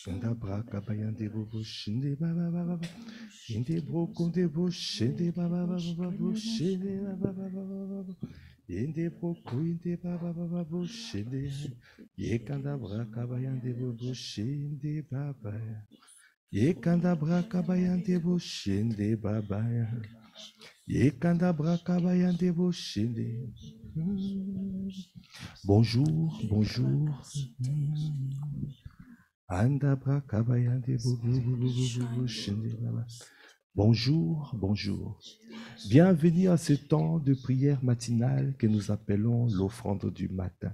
Kanda braka bayande bobo shinde baba baba. Inde broko de bo shinde baba baba baba shinde baba baba baba. Inde broko inde baba baba bo shinde. Ye kanda braka bayande bobo shinde baba. Ye kanda braka bayande bo shinde baba. Ye kanda braka bayande bo shinde. Bonjour, bonjour. Anda braka bayande bobo shinde baba. Bonjour, bonjour. Bienvenue à ce temps de prière matinale que nous appelons l'offrande du matin.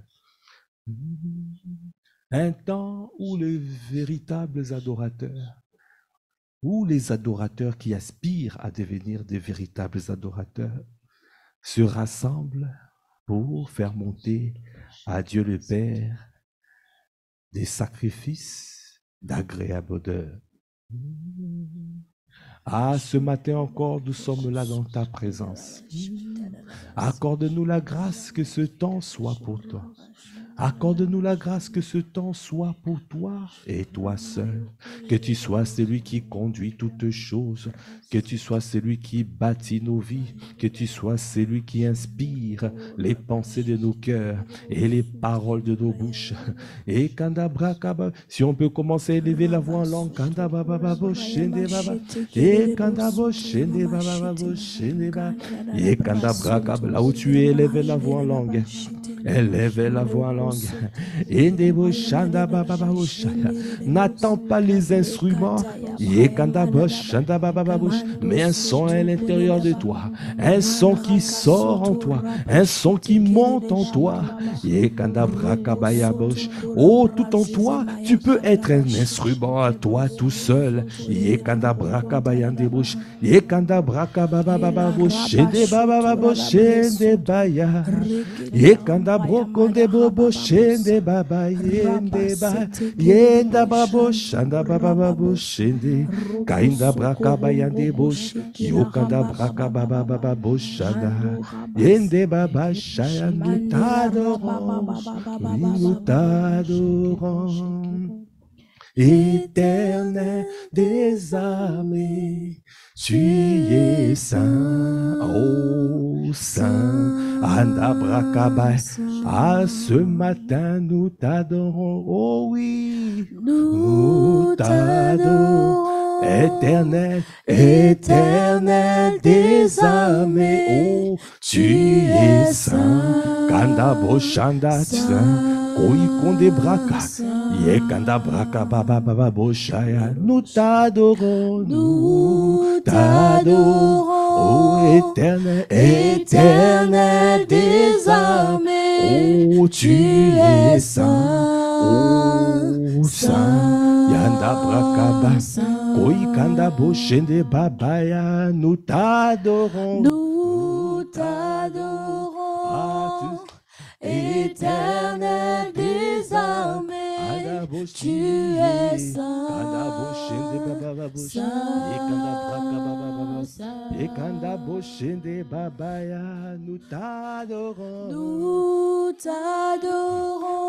Un temps où les véritables adorateurs, où les adorateurs qui aspirent à devenir des véritables adorateurs se rassemblent pour faire monter à Dieu le Père des sacrifices d'agréable odeur. Ah, ce matin encore, nous sommes là dans ta présence. Accorde-nous la grâce que ce temps soit pour toi. Accorde-nous la grâce que ce temps soit pour toi et toi seul. Que tu sois celui qui conduit toutes choses. Que tu sois celui qui bâtit nos vies. Que tu sois celui qui inspire les pensées de nos cœurs et les paroles de nos bouches. Et Kandabrakaba, si on peut commencer à élever la voix en langue. Kandabababo shende baba. Et Kandabo shende bababo shende baba. Et Kandabrakaba, là où tu es, élève la voix en langue. Élève la voix en langue. N'attends pas les instruments. Mais un son à l'intérieur de toi. Un son qui sort en toi. Un son qui monte en toi. Oh, tout en toi, tu peux être un instrument à toi tout seul. Yekanda brokonde bobo shende baba yende ba yenda babo shanda baba babo shende kainda braka bayande bosh yokanda braka baba baba boshanda yende baba shaya nous t'adorons Éternel des armées, tu es saint, oh saint, Andabrakaba. Ah, ce matin nous t'adorons, oh oui, nous t'adorons. Éternel, éternel des armées, oh, tu es saint, Kandabo Shanda, saint. Konde braka, yekanda braka baba baba boshaya. Nous t'adorons, oh éternel, éternel des armées. Oh, tu es saint, oh saint, yanda braka ba, koi kanda boshende babaya. Nous t'adorons, Éternel des armées, tu es saint, nous t'adorons,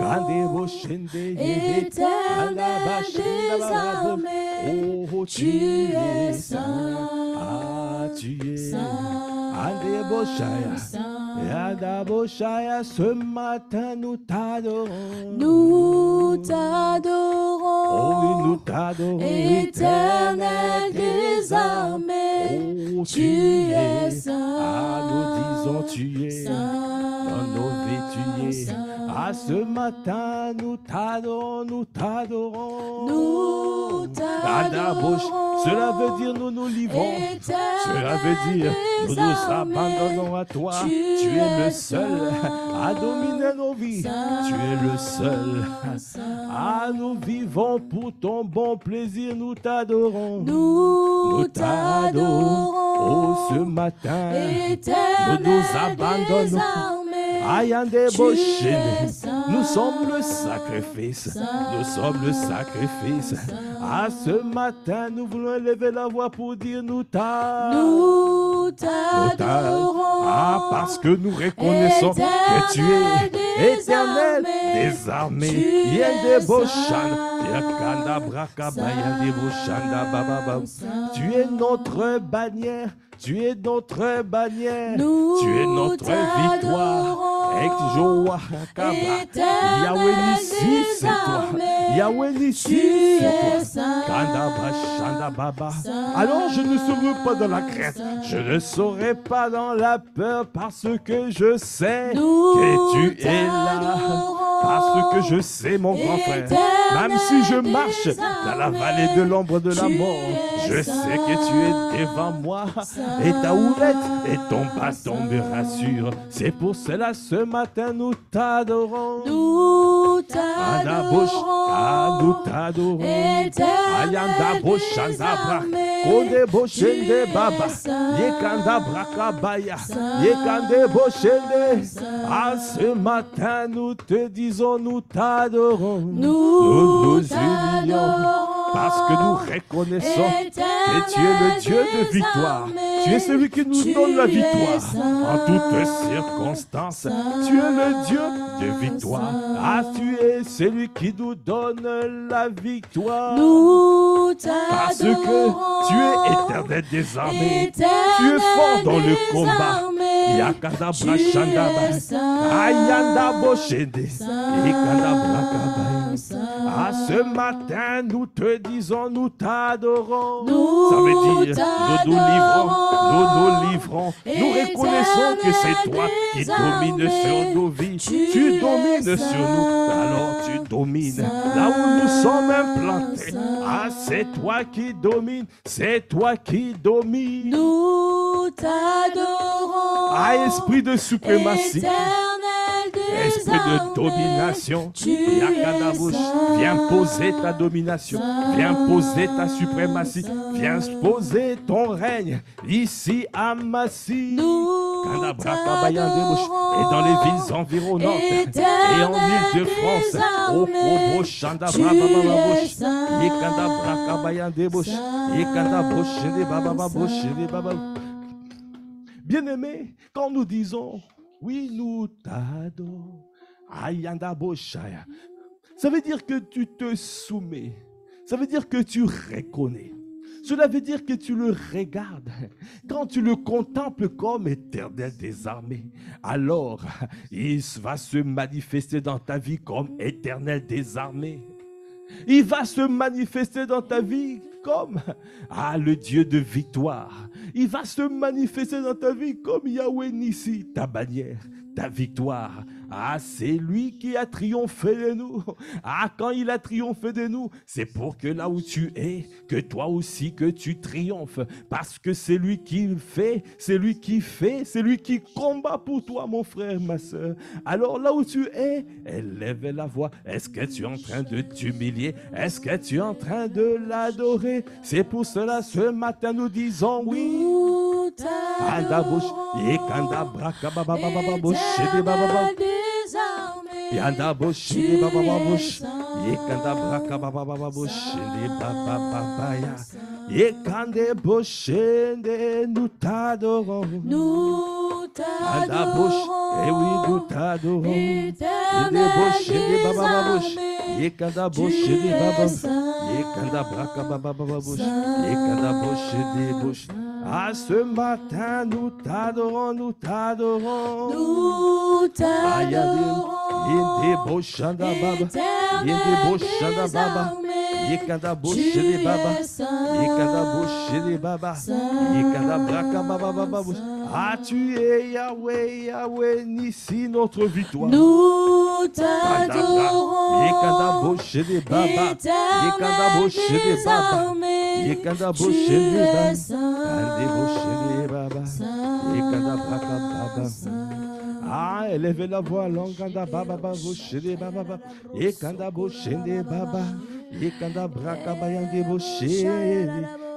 éternel des armées, tu es saint, tu es saint. Boshaya, ce matin nous t'adorons. Nous t'adorons. Oh oui, nous t'adorons. Éternel des armées. Oh, tu es saint. Ah, nous disons tu es saint. Dans nos vies tu es. Saint. Ah, ce matin nous t'adorons, nous t'adorons. Nous t'adorons. Cela veut dire nous nous livrons. Cela veut dire nous nous abandonnons à toi. Tu es le seul à dominer nos vies. Tu es le seul. Ah, nous vivons pour ton bon plaisir. Nous t'adorons. Nous t'adorons. Oh, ce matin, Éternel nous nous abandonnons. Nous sommes le sacrifice. Nous sommes le sacrifice. Ah, ce matin, nous voulons élever la voix pour dire nous t'adorons. Ah, parce que nous reconnaissons que tu es éternel des armées. Yakanda braka bayande boshanda baba. Tu es notre bannière. Tu es notre bannière. Tu es notre victoire. Yahweh Nissi, c'est toi. Yahweh Nissi, c'est toi. Kanda Bashanda Baba. Alors je ne serai pas dans la crainte. Je ne serai pas dans la peur parce que je sais que tu es là. Parce que je sais, mon grand frère, même si je marche dans la vallée de l'ombre de la mort, je sais que tu es devant moi et ta houlette et ton bâton me rassurent. C'est pour cela ce matin nous t'adorons. Nous t'adorons. Nous t'adorons. Ayanda Boshanda Konde Boshende Baba. Yekanda Brakabaya. Yekande Boshende. À ce matin nous te disons, nous t'adorons. Nous nous humilions. Parce que nous reconnaissons que tu es le Dieu de victoire. Tu es celui qui nous donne la victoire en toutes circonstances. Tu es le Dieu de victoire. Ah, tu es celui qui nous donne la victoire. Parce que tu es éternel des armées. Tu es fort dans le combat. Yakada Brashandaba. Ayanda Boshende. Ekada Brakabaya. À ce matin, nous te disons, nous t'adorons. Ça veut dire, nous nous livrons. Nous reconnaissons que c'est toi qui domines sur nos vies. Tu domines sur nous. Alors tu domines là où nous sommes implantés. Ah, c'est toi qui domines. C'est toi qui domines. Nous t'adorons. Ah, esprit de suprématie. Esprit de domination, viens poser ta domination, viens poser ta suprématie, viens poser ton règne ici à Massy, et dans les villes environnantes, et en Île-de-France, au Kobo Chanda Bien-aimé, quand nous disons oui, nous t'adorons. Ayanda Boshaya. Ça veut dire que tu te soumets. Ça veut dire que tu reconnais. Cela veut dire que tu le regardes. Quand tu le contemples comme éternel des armées, alors il va se manifester dans ta vie comme éternel des armées. Il va se manifester dans ta vie comme le Dieu de victoire. Il va se manifester dans ta vie comme Yahweh Nissi, ta bannière, ta victoire. Ah, c'est lui qui a triomphé de nous. Ah, quand il a triomphé de nous, c'est pour que là où tu es, que toi aussi que tu triomphes. Parce que c'est lui qui fait, c'est lui qui fait, c'est lui qui combat pour toi, mon frère, ma soeur. Alors là où tu es, élève la voix. Est-ce que tu es en train de t'humilier? Est-ce que tu es en train de l'adorer? C'est pour cela ce matin nous disons oui. Yanda boshinde baba babush, yekanda braka baba babush, le baba baba ya, yekande boshinde, nous t'adorons. Nous t'adorons. Eh oui, nous t'adorons. Yekanda boshinde baba babush, yekanda boshinde baba, yekanda braka baba babush, yekanda boshinde bush. À ce matin, nous t'adorons, nous t'adorons. Nous t'adorons. Yende boshanda baba, yende boshanda baba, yekanda boshede baba, yekanda boshede baba, yekanda braka baba baba. Ah, tu es Yahweh, Yahweh Nissi, notre victoire. Nous t'adorons. Yekanda boshede baba, yekanda boshede baba, yekanda boshede baba, yende boshede baba, yekanda braka baba. Ah, élevez la voix, l'onganda baba baba, boshede baba, yekanda boshede baba, yekanda braka bayande boshede,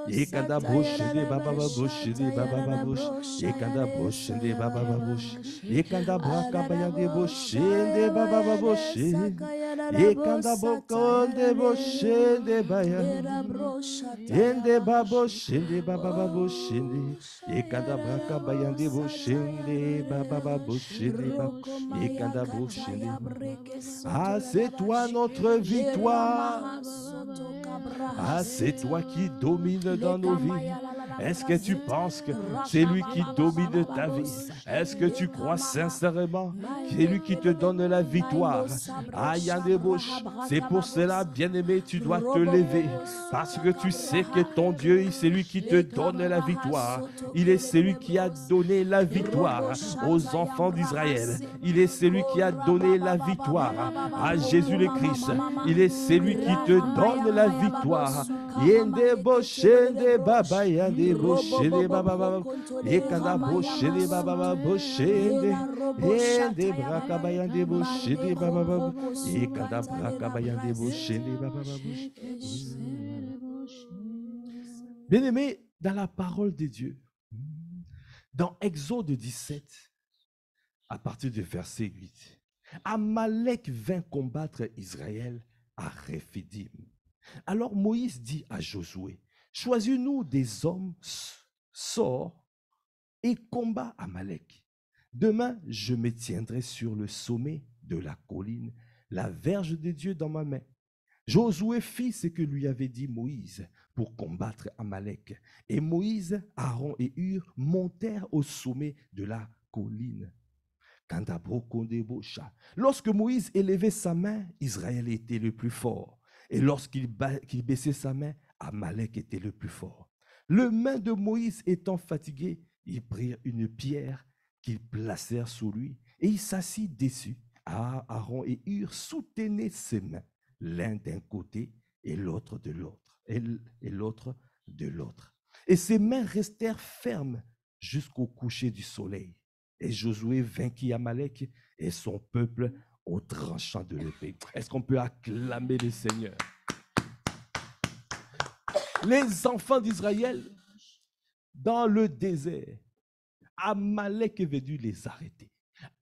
yekanda boshede baba boshede baba bosh, yekanda boshede baba bosh, yekanda braka bayande boshede baba bosh, Ekanda bokonde boshende baya. Yende babo shende baba babo shende. Ekanda braka bayande boshende baba babo shende baba. Ekanda boshende. Ah, c'est toi notre victoire. Ah, c'est toi qui domine dans nos vies. Est-ce que tu penses que c'est lui qui domine ta vie? Est-ce que tu crois sincèrement que c'est lui qui te donne la victoire? Ah, Yandebouche, c'est pour cela, bien-aimé, tu dois te lever parce que tu sais que ton Dieu, c'est lui qui te donne la victoire. Il est celui qui a donné la victoire aux enfants d'Israël. Il est celui qui a donné la victoire à Jésus le Christ. Il est celui qui te donne la victoire. Yende boshende baba yende boshende baba yekanda boshende baba boshende yende braka bayande boshende baba yekanda braka bayande boshende baba. Bien-aimé, dans la parole de Dieu, dans Exode 17, à partir du verset 8, Amalek vint combattre Israël à Rephidim. Alors Moïse dit à Josué, choisis-nous des hommes, sors et combat Amalek. Demain, je me tiendrai sur le sommet de la colline, la verge de Dieu dans ma main. Josué fit ce que lui avait dit Moïse pour combattre Amalek. Et Moïse, Aaron et Hur montèrent au sommet de la colline. Lorsque Moïse élevait sa main, Israël était le plus fort. Et lorsqu'il baissait sa main, Amalek était le plus fort. Le main de Moïse étant fatigué, ils prirent une pierre qu'ils placèrent sous lui et il s'assit dessus. Aaron et Hur soutenaient ses mains, l'un d'un côté et l'autre de l'autre, et l'autre de l'autre. Et ses mains restèrent fermes jusqu'au coucher du soleil. Et Josué vainquit Amalek et son peuple au tranchant de l'épée. Est-ce qu'on peut acclamer le Seigneur? Les enfants d'Israël, dans le désert, Amalek est venu les arrêter.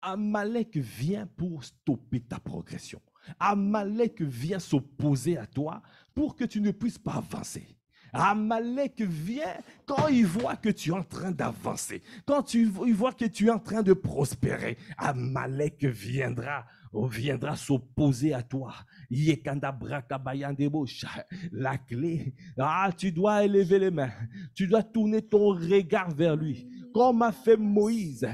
Amalek vient pour stopper ta progression. Amalek vient s'opposer à toi pour que tu ne puisses pas avancer. Amalek vient quand il voit que tu es en train d'avancer, quand il voit que tu es en train de prospérer. Amalek viendra s'opposer à toi. La clé, tu dois élever les mains, tu dois tourner ton regard vers lui. Comme a fait Moïse,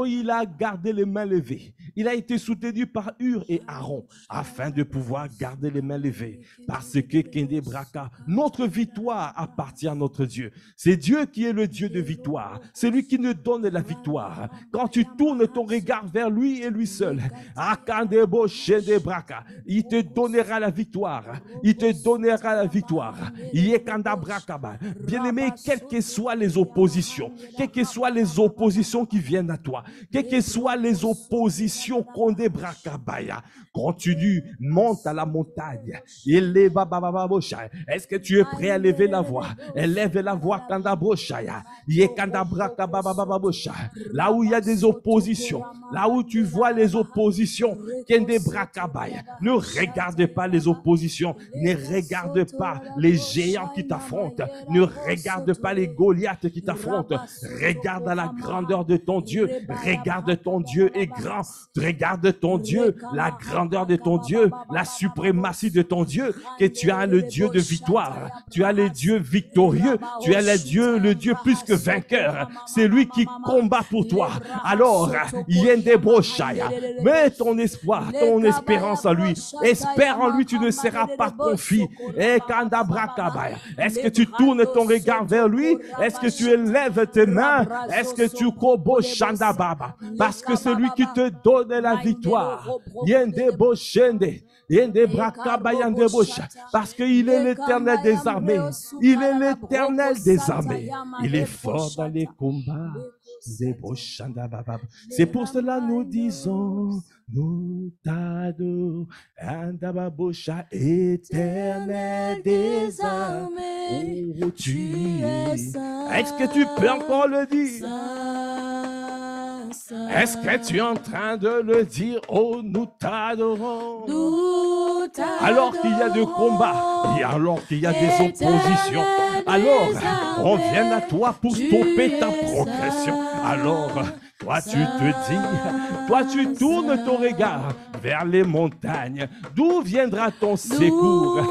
il a gardé les mains levées. Il a été soutenu par Hur et Aaron afin de pouvoir garder les mains levées. Parce que Kende Braka, notre victoire appartient à notre Dieu. C'est Dieu qui est le Dieu de victoire. C'est lui qui nous donne la victoire. Quand tu tournes ton regard vers lui et lui seul, il te donnera la victoire. Il te donnera la victoire. Bien-aimé, quelles que soient les oppositions, quelles que soient les oppositions qui viennent à toi, quelles que soient les oppositions qu'on débrakabaya, continue, monte à la montagne. Est-ce que tu es prêt à lever la voix? Élève la voix. Là où il y a des oppositions, là où tu vois les oppositions, ne regarde pas les oppositions, ne regarde pas les géants qui t'affrontent, ne regarde pas les Goliaths qui t'affrontent. Regarde à la grandeur de ton Dieu. Regarde, ton Dieu est grand. Regarde ton Dieu, la grandeur de ton Dieu, la suprématie de ton Dieu, que tu as le Dieu de victoire. Tu as le Dieu victorieux. Tu as le Dieu plus que vainqueur. C'est lui qui combat pour toi. Alors, mets ton espoir, ton espérance en lui. Espère en lui, tu ne seras pas confus. Est-ce que tu tournes ton regard vers lui? Est-ce que tu élèves tes mains? Est-ce que tu kobo shanda baba? Parce que c'est lui qui te donne la victoire. Yende bo shende. Yende brakaba yende bosha. Parce qu'il est l'éternel des armées. Il est l'éternel des armées. Il est fort dans les combats. C'est pour cela nous disons, nous t'adorons, Andababosha, éternel des armées. Oh, tu es. Est-ce que tu peux encore le dire? Est-ce que tu es en train de le dire? Oh, nous t'adorons. Nous t'adorons. Alors qu'il y a des combats, et alors qu'il y a des oppositions, alors on vient à toi pour stopper ta progression. Alors, toi tu te dis, toi tu tournes ton regard vers les montagnes. D'où viendra ton secours?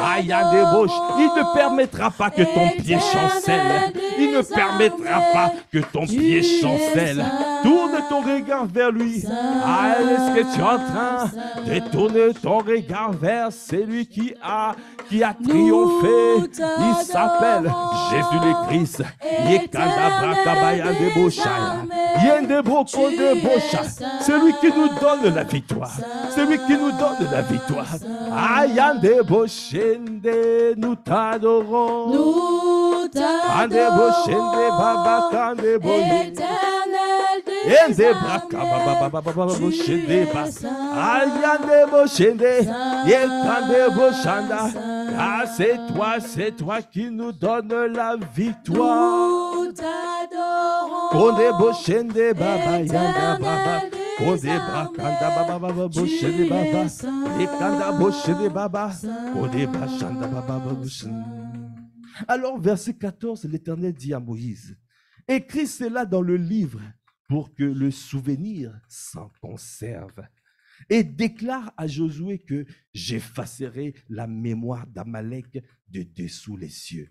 Aïe, un débauche. Il ne permettra pas que ton pied chancelle. Il ne permettra pas que ton pied chancelle. Tourne ton regard vers lui. Ah, est-ce que tu es en train de tourner ton regard vers celui qui a triomphé? Il s'appelle Jésus le Christ. Celui qui nous donne la victoire. Celui qui nous donne la victoire. Ayande Boshende, nous t'adorons. Nous t'adorons. Ah, c'est toi qui nous donne la victoire. Nous t'adorons. Konde Boshende Baba Yanda Baba. Konde Brakanda Baba Boshende Baba. Ekanda Boshende Baba. Konde Bashanda Baba Boshende. Alors, verset 14, l'Éternel dit à Moïse, écris cela dans le livre pour que le souvenir s'en conserve. Et déclare à Josué que j'effacerai la mémoire d'Amalek de dessous les cieux.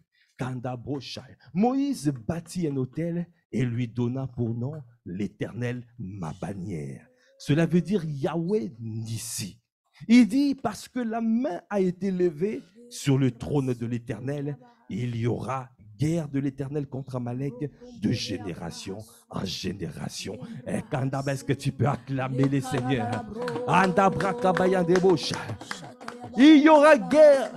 Moïse bâtit un autel et lui donna pour nom l'Éternel ma bannière. Cela veut dire Yahweh Nissi. Il dit parce que la main a été levée sur le trône de l'Éternel, il y aura guerre de l'Éternel contre Amalek de génération en génération. Et est-ce que tu peux acclamer les seigneurs? Il y aura guerre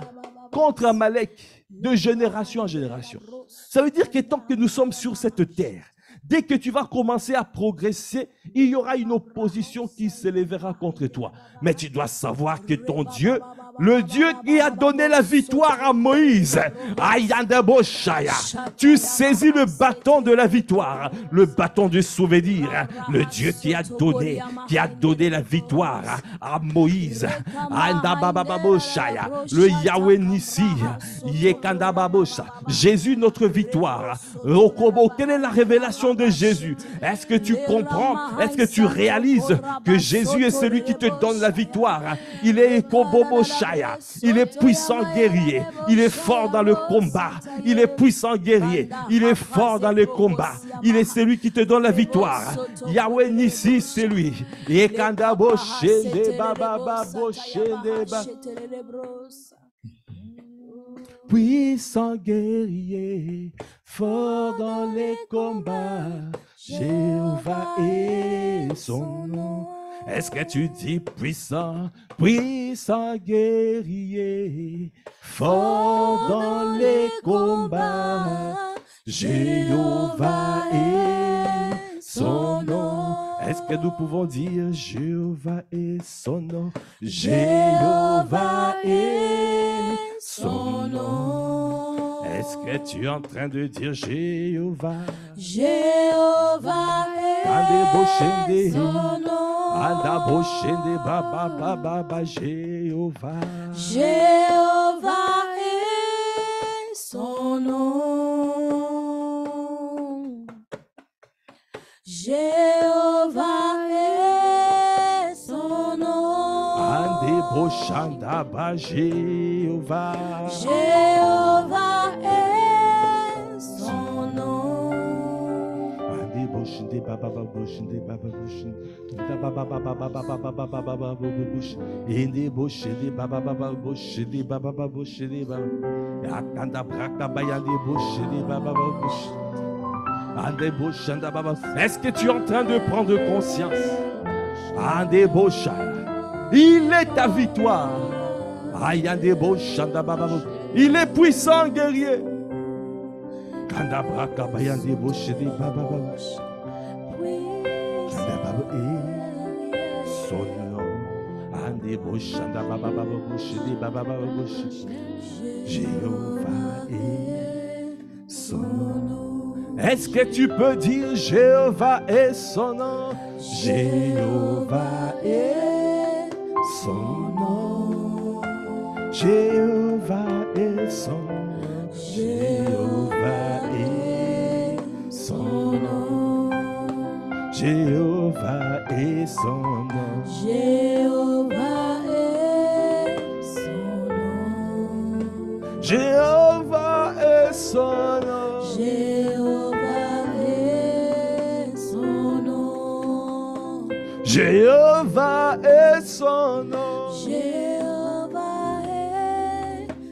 contre Amalek de génération en génération. Ça veut dire que tant que nous sommes sur cette terre, dès que tu vas commencer à progresser, il y aura une opposition qui s'élèvera contre toi. Mais tu dois savoir que ton Dieu, le Dieu qui a donné la victoire à Moïse, tu saisis le bâton de la victoire, le bâton du souvenir, le Dieu qui a donné la victoire à Moïse, le Yahweh Nissi, Jésus notre victoire. Quelle est la révélation de Jésus? Est-ce que tu comprends? Est-ce que tu réalises que Jésus est celui qui te donne la victoire? Il est il est puissant guerrier. Il est fort dans le combat. Il est puissant guerrier. Il est fort dans le combat. Il est celui qui te donne la victoire. Yahweh Nissi, c'est lui. Puissant guerrier, fort dans les combats, Jéhovah est son nom. Est-ce que tu dis puissant, puissant guerrier, fort dans les combats, Jéhovah est son nom. Est-ce que nous pouvons dire Jéhovah est son nom? Jéhovah est son nom. Est-ce que tu es en train de dire Jéhovah? Jéhovah est son nom. Jéhovah. Jéhovah est son nom. Jéhovah est son nom. Jéhovah. Jéhovah est son nom. Est-ce que tu es en train de prendre conscience? Il est ta victoire. Il est puissant guerrier. Jéhovah est son nom. Est-ce que tu peux dire Jéhovah est son nom? Jéhovah est son nom. Jéhovah est son nom. Jéhovah est son nom. Jéhovah est son nom. Jéhovah est son nom. Jéhovah est son nom. Jéhovah est son nom. Jéhovah est son nom. Jéhovah est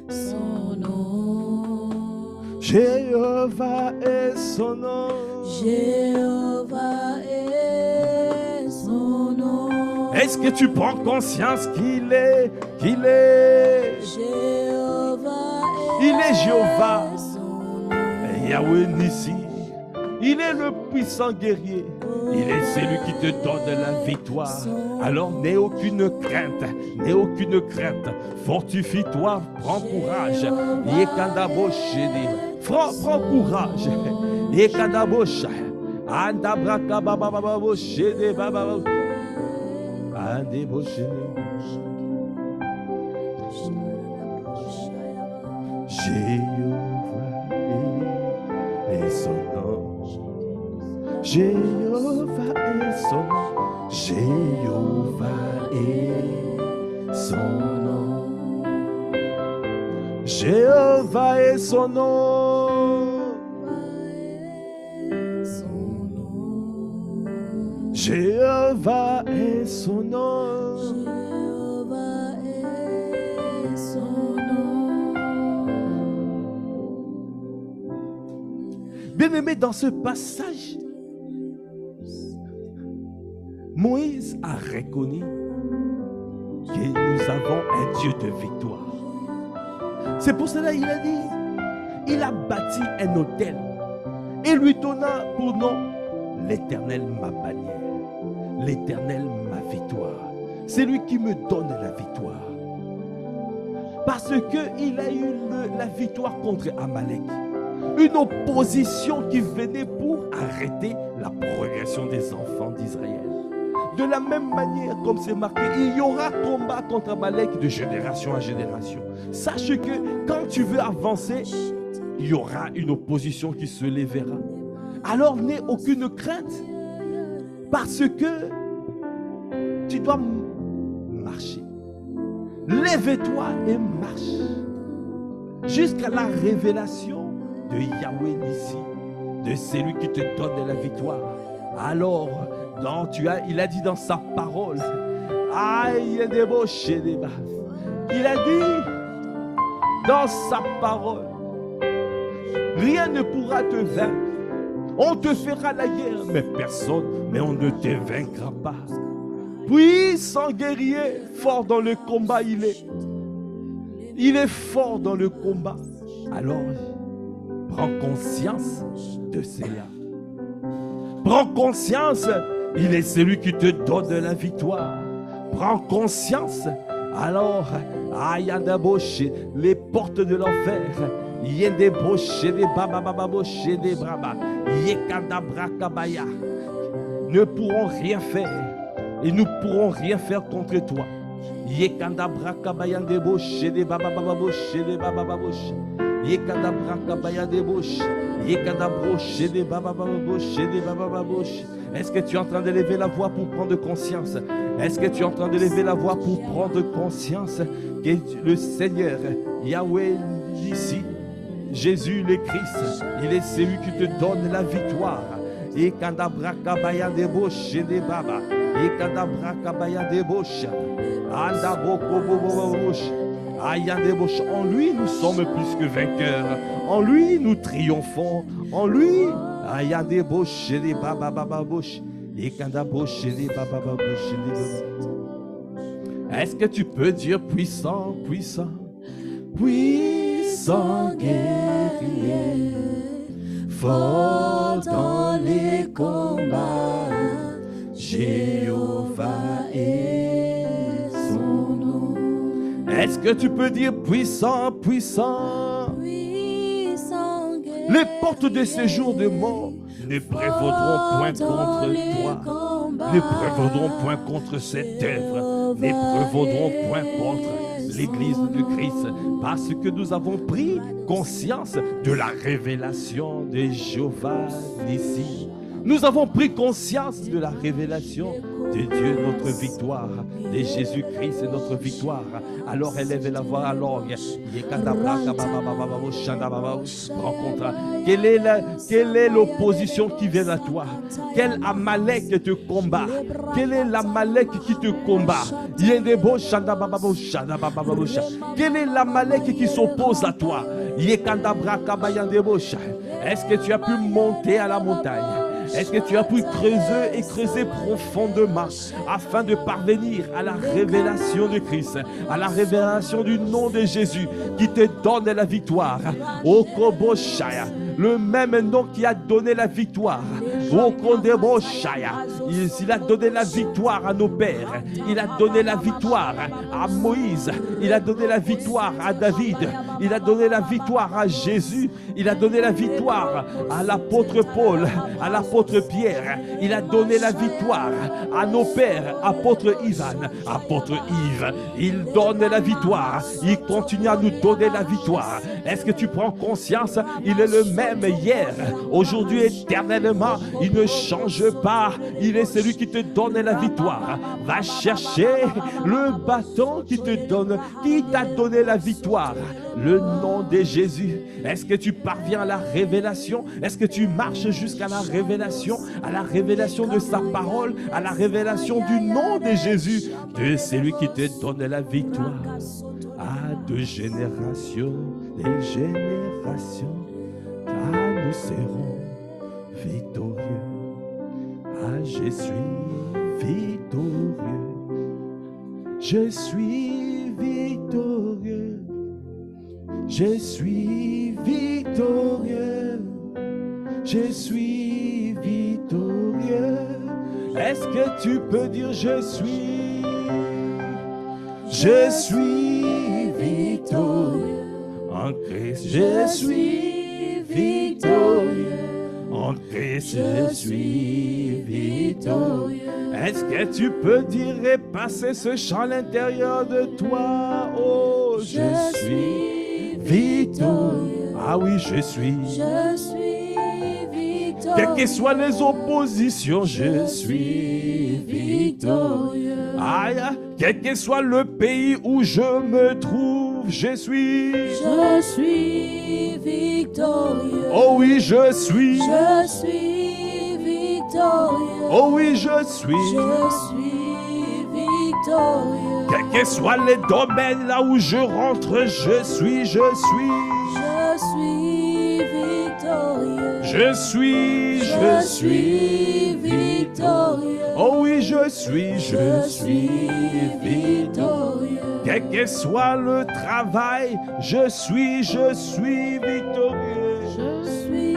son nom. Jéhovah est son nom. Jéhovah est son nom. Est-ce que tu prends conscience qu'il est Jéhovah Il est Jéhovah, son nom. Yahweh Nissi. Il est le puissant guerrier. Il est celui qui te donne la victoire. Alors n'aie aucune crainte, n'aie aucune crainte. Fortifie-toi, prends courage. Prends courage. Yekadabosha. Andabraka babababo shede bababo. Andeboshene. Jéhovah est son nom. Jéhovah est son nom. Jéhovah est son nom. Jéhovah est son nom. Jéhovah est son nom. Jéhovah est son nom. Bien-aimé, dans ce passage, Moïse a reconnu que nous avons un Dieu de victoire. C'est pour cela qu'il a dit, il a bâti un autel et lui donna pour nom l'Éternel ma bannière, l'Éternel ma victoire. C'est lui qui me donne la victoire. Parce qu'il a eu la victoire contre Amalek. Une opposition qui venait pour arrêter la progression des enfants d'Israël. De la même manière, comme c'est marqué, il y aura combat contre Amalek de génération à génération. Sache que quand tu veux avancer, il y aura une opposition qui se lèvera. Alors n'aie aucune crainte, parce que tu dois marcher. Lève-toi et marche jusqu'à la révélation de Yahweh Nissi, de celui qui te donne la victoire. Alors, il a dit dans sa parole, il a dit dans sa parole, rien ne pourra te vaincre. On te fera la guerre, mais on ne te vaincra pas. Puissant guerrier, fort dans le combat il est. Il est fort dans le combat. Alors, prends conscience de cela. Prends conscience, il est celui qui te donne la victoire. Prends conscience. Alors, les portes de l'enfer, ne pourront rien faire. Et nous ne pourrons rien faire contre toi. Est-ce que tu es en train de lever la voix pour prendre conscience? Est-ce que tu es en train de lever la voix pour prendre conscience que le Seigneur, Yahweh ici, Jésus le Christ, il est celui qui te donne la victoire. En lui, nous sommes plus que vainqueurs. En lui, nous triomphons. En lui, est-ce que tu peux dire puissant, puissant, puissant guerrier, fort dans les combats, Jéhovah est son nom. Est-ce que tu peux dire puissant, puissant, Puissant guerrier, Les portes de séjour de mort ne prévaudront point contre toi, ne prévaudront point contre cette œuvre, ne prévaudront point contre l'Église de Christ, parce que nous avons pris conscience de la révélation de Jéhovah Nissi. Nous avons pris conscience de la révélation de Dieu, notre victoire, de Jésus-Christ, notre victoire. Alors élève la voix à l'orgue. Rencontre. Quelle est l'opposition qui vient à toi? Quel Amalek te combat? Quel est l'Amalek qui te combat? Quel est l'Amalek qui s'oppose à toi? Est-ce que tu as pu monter à la montagne? Est-ce que tu as pu creuser et creuser profondément afin de parvenir à la révélation de Christ, à la révélation du nom de Jésus qui te donne la victoire? Au Koboshaya, le même nom qui a donné la victoire. Au Kondeboshaya, il a donné la victoire à nos pères. Il a donné la victoire à Moïse. Il a donné la victoire à David. Il a donné la victoire à Jésus. Il a donné la victoire à l'apôtre Paul, à l'apôtre Pierre. Il a donné la victoire à nos pères, apôtre Ivan, apôtre Yves. Il donne la victoire. Il continue à nous donner la victoire. Est-ce que tu prends conscience? Il est le même hier, aujourd'hui, éternellement. Il ne change pas. Il est celui qui te donne la victoire. Va chercher le bâton qui te donne, qui t'a donné la victoire. Le nom de Jésus. Est-ce que tu parviens à la révélation? Est-ce que tu marches jusqu'à la révélation de sa parole, à la révélation du nom de Jésus, de celui qui te donne la victoire? À de générations, des générations, nous serons victorieux. Ah, je suis victorieux. Je suis victorieux. Je suis victorieux. Je suis victorieux. Est-ce que tu peux dire je suis? Je suis victorieux. En Christ, je suis victorieux. En Christ, je suis victorieux. Est-ce que tu peux dire et passer ce chant à l'intérieur de toi? Oh, je suis victorieux. Ah oui, je suis. Je suis victorieux. Quelles que soient les oppositions, je suis victorieux. Aïe, quel que soit le pays où je me trouve, je suis. Je suis victorieux. Oh oui, je suis. Je suis victorieux. Oh oui, je suis. Je suis victorieux. Quels que soient les domaines là où je rentre, je suis. Je suis victorieux. Je suis victorieux. Oh oui, je suis victorieux. Quel que soit le travail, je suis victorieux. Je suis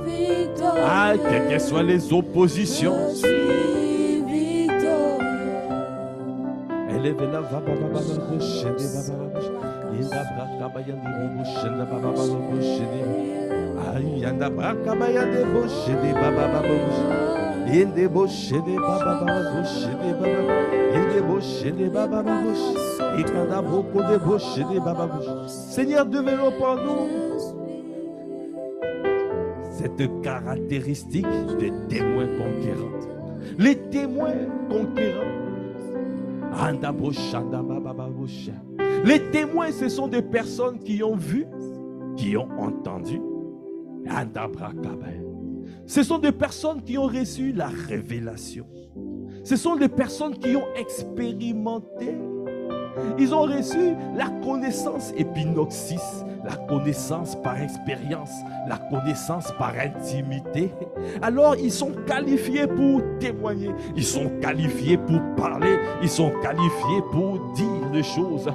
victorieux. Ah, quelles que soient les oppositions. Je suis victorieux. Élève la va baba bouche de baba bouche. Il a braca bayandi bouche de baba bouche de. Aïe, yanda braca bayandi bouche de baba bouche. Il débauche de baba bouche de baba. Il débauche de baba bouche. Il a beaucoup de bouche de baba bouche. Seigneur, développe en nous cette caractéristique des témoins conquérants. Les témoins conquérants. Les témoins, ce sont des personnes qui ont vu, qui ont entendu. Ce sont des personnes qui ont reçu la révélation. Ce sont des personnes qui ont expérimenté. Ils ont reçu la connaissance épinoxis, la connaissance par expérience, la connaissance par intimité. Alors ils sont qualifiés pour témoigner, ils sont qualifiés pour parler, ils sont qualifiés pour dire des choses.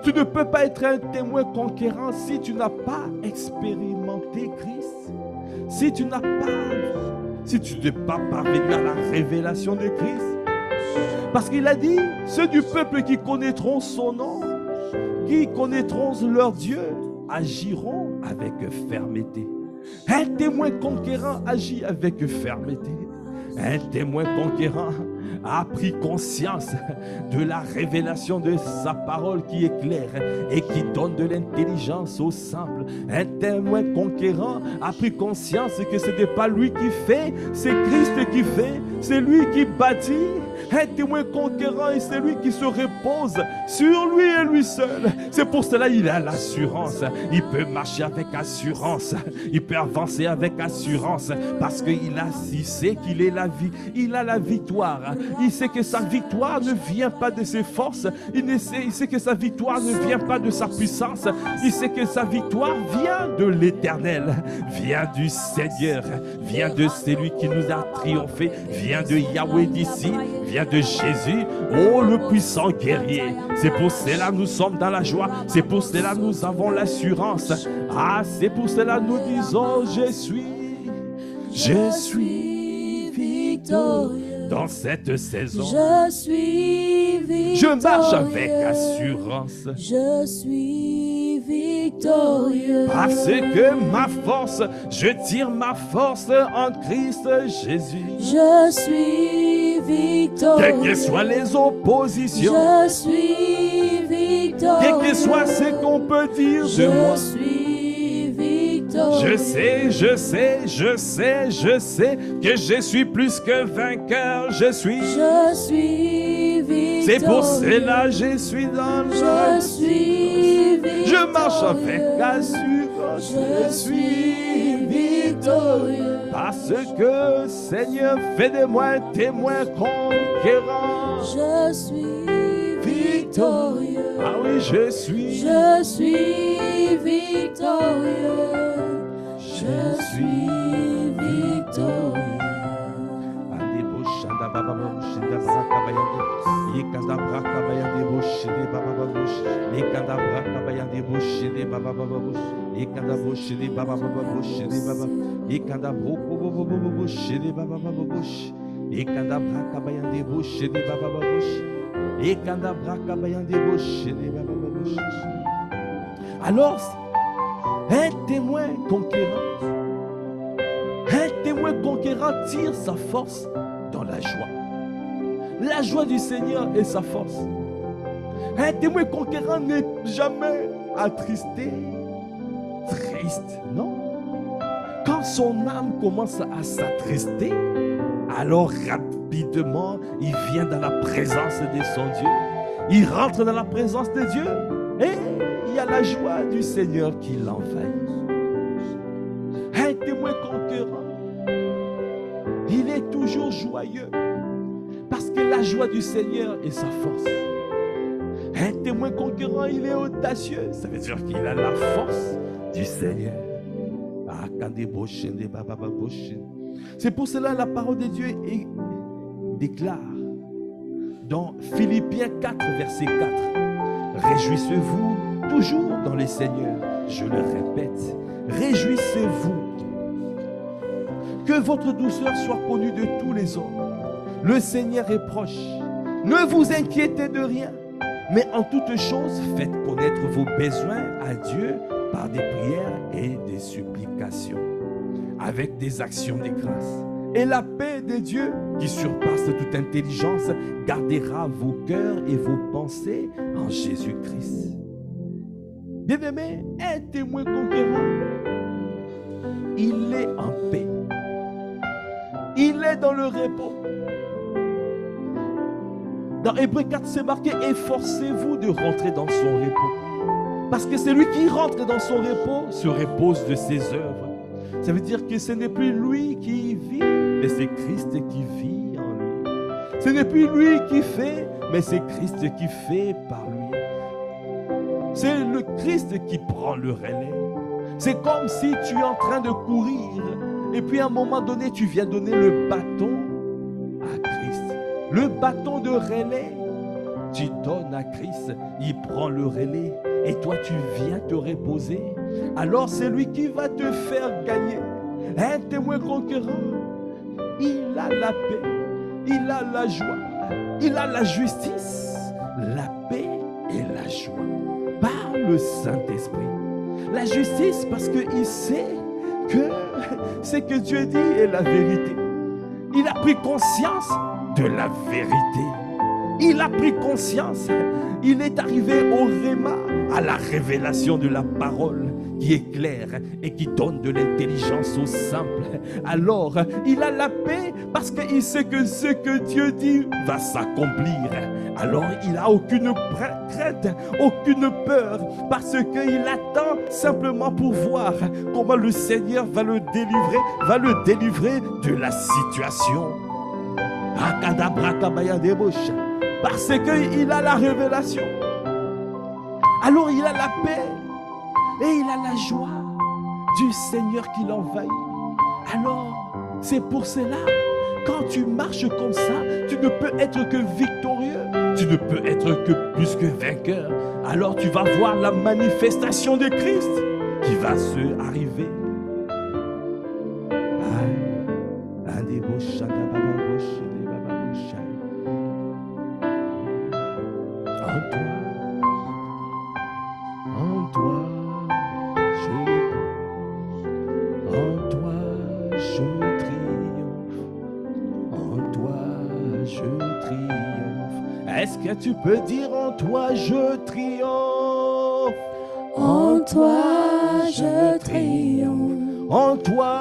Tu ne peux pas être un témoin conquérant si tu n'as pas expérimenté Christ. Si tu n'es pas parvenu à la révélation de Christ. Parce qu'il a dit, ceux du peuple qui connaîtront son nom, qui connaîtront leur Dieu, agiront avec fermeté. Un témoin conquérant agit avec fermeté. Un témoin conquérant a pris conscience de la révélation de sa parole qui est claire et qui donne de l'intelligence aux simples. Un témoin conquérant a pris conscience que ce n'est pas lui qui fait, c'est Christ qui fait, c'est lui qui bâtit. Un témoin conquérant et c'est lui qui se repose sur lui et lui seul. C'est pour cela qu'il a l'assurance. Il peut marcher avec assurance. Il peut avancer avec assurance parce qu'il sait qu'il est la vie. Il a la victoire. Il sait que sa victoire ne vient pas de ses forces. Il sait que sa victoire ne vient pas de sa puissance. Il sait que sa victoire vient de l'Éternel, vient du Seigneur, vient de celui qui nous a triomphé, vient de Yahweh d'ici, vient de Jésus, oh le puissant guerrier. C'est pour cela nous sommes dans la joie, c'est pour cela nous avons l'assurance. Ah, c'est pour cela nous disons je suis victorieux. Dans cette saison, Je suis victorieux. je marche avec assurance. Je suis victorieux. Parce que ma force, je tire ma force en Christ Jésus. Je suis victorieux. Quelles que soient les oppositions, Je suis victorieux. quel que soit ce qu'on peut dire de moi, Je suis victorieux. je sais que je suis plus que vainqueur. Je suis victorieux. C'est pour cela je suis dans la Je suis victorieux. Je marche avec assurance. Je suis victorieux. Parce que Seigneur fait de moi un témoin conquérant. Je suis victorieux. Ah oui, je suis victorieux. Je suis victorieux. Alors, un témoin conquérant tire sa force dans la joie. La joie du Seigneur est sa force. Un témoin conquérant n'est jamais attristé, triste, non. Quand son âme commence à s'attrister, alors rapidement, il vient dans la présence de son Dieu. Il rentre dans la présence de Dieu et il y a la joie du Seigneur qui l'envahit. Un témoin conquérant, il est toujours joyeux parce que la joie du Seigneur est sa force. Un témoin conquérant, il est audacieux. Ça veut dire qu'il a la force du Seigneur. C'est pour cela la parole de Dieu déclare dans Philippiens 4, verset 4. Réjouissez-vous toujours dans les Seigneurs. Je le répète, réjouissez-vous. Que votre douceur soit connue de tous les hommes. Le Seigneur est proche. Ne vous inquiétez de rien, mais en toutes choses, faites connaître vos besoins à Dieu par des prières et des supplications, avec des actions de grâce. Et la paix de Dieu, qui surpasse toute intelligence, gardera vos cœurs et vos pensées en Jésus-Christ. Bien-aimé, un témoin conquérant, il est en paix. Il est dans le repos. Dans Hébreux 4, c'est marqué « Efforcez-vous de rentrer dans son repos ». Parce que celui qui rentre dans son repos se repose de ses œuvres. Ça veut dire que ce n'est plus lui qui vit, mais c'est Christ qui vit en lui. Ce n'est plus lui qui fait, mais c'est Christ qui fait par lui. C'est le Christ qui prend le relais. C'est comme si tu es en train de courir et puis à un moment donné, tu viens donner le bâton à Christ. Le bâton de relais, tu donnes à Christ, il prend le relais et toi tu viens te reposer. Alors c'est lui qui va te faire gagner. Un témoin conquérant, il a la paix, il a la joie, il a la justice, la paix et la joie par le Saint-Esprit. La justice parce qu'il sait que ce que Dieu dit est la vérité. Il a pris conscience de la vérité. Il a pris conscience. Il est arrivé au Réma, à la révélation de la parole qui est claire et qui donne de l'intelligence aux simples. Alors, il a la paix parce qu'il sait que ce que Dieu dit va s'accomplir. Alors, il n'a aucune crainte, aucune peur parce qu'il attend simplement pour voir comment le Seigneur va le délivrer de la situation. Parce qu'il a la révélation. Alors il a la paix et il a la joie du Seigneur qui l'envahit. Alors c'est pour cela, quand tu marches comme ça, tu ne peux être que victorieux. Tu ne peux être que plus que vainqueur. Alors tu vas voir la manifestation de Christ qui va se arriver. Est-ce que tu peux dire en toi je triomphe? En toi je triomphe. En toi